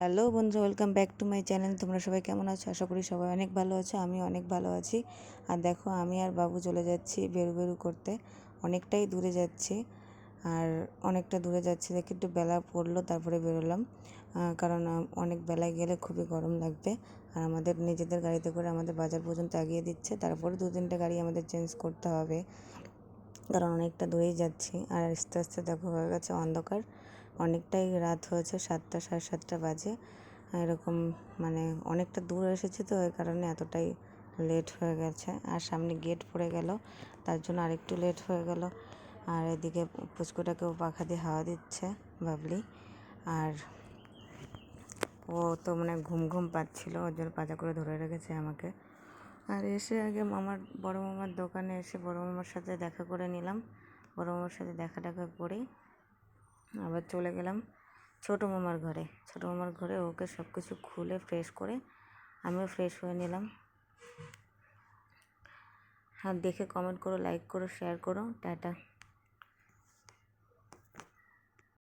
Hello বন্ধু, welcome back to my channel. তোমরা সবাই কেমন আছো? আশা করি সবাই অনেক ভালো আছো। আমি অনেক ভালো আছি। আর দেখো, আমি আর বাবু চলে যাচ্ছি বেরু করতে। অনেকটাই দূরে যাচ্ছি। আর অনেকটা দূরে যাচ্ছি দেখে একটু বেলা পড়লো, তারপরে বেরোলাম। কারণ অনেক বেলায় গেলে খুবই গরম লাগবে। আর আমাদের নিজেদের গাড়িতে করে আমাদের বাজার পর্যন্ত এগিয়ে দিচ্ছে। তারপরে 2-3টে গাড়ি আমাদের চেঞ্জ করতে হবে, কারণ অনেকটা দূরেই যাচ্ছি। আর আস্তে আস্তে দেখো হয়ে গেছে অন্ধকার। অনেকটাই রাত হয়েছে, 7টা 7:30 বাজে। এরকম মানে অনেকটা দূর এসেছি, তো এই কারণে এতটাই লেট হয়ে গেছে। আর সামনে গেট পড়ে গেল, তার জন্য আরেকটু লেট হয়ে গেল। আর এদিকে পুচকুটাকেও পাখা দিয়ে হাওয়া দিচ্ছে বাবলি। আর ও তো মানে ঘুম পাচ্ছিল, ওর জন্য পাজা করে ধরে রেখেছে আমাকে। আর এসে আগে বড় মামার দোকানে এসে বড় মামার সাথে দেখা করে নিলাম। বড় মামার সাথে দেখা করে আবার চলে গেলাম ছোটো মামার ঘরে। ছোটো মামার ঘরে ওকে সব কিছু খুলে ফ্রেশ করে আমিও ফ্রেশ হয়ে নিলাম। হ্যাঁ, দেখে কমেন্ট করো, লাইক করো, শেয়ার করো। টাটা।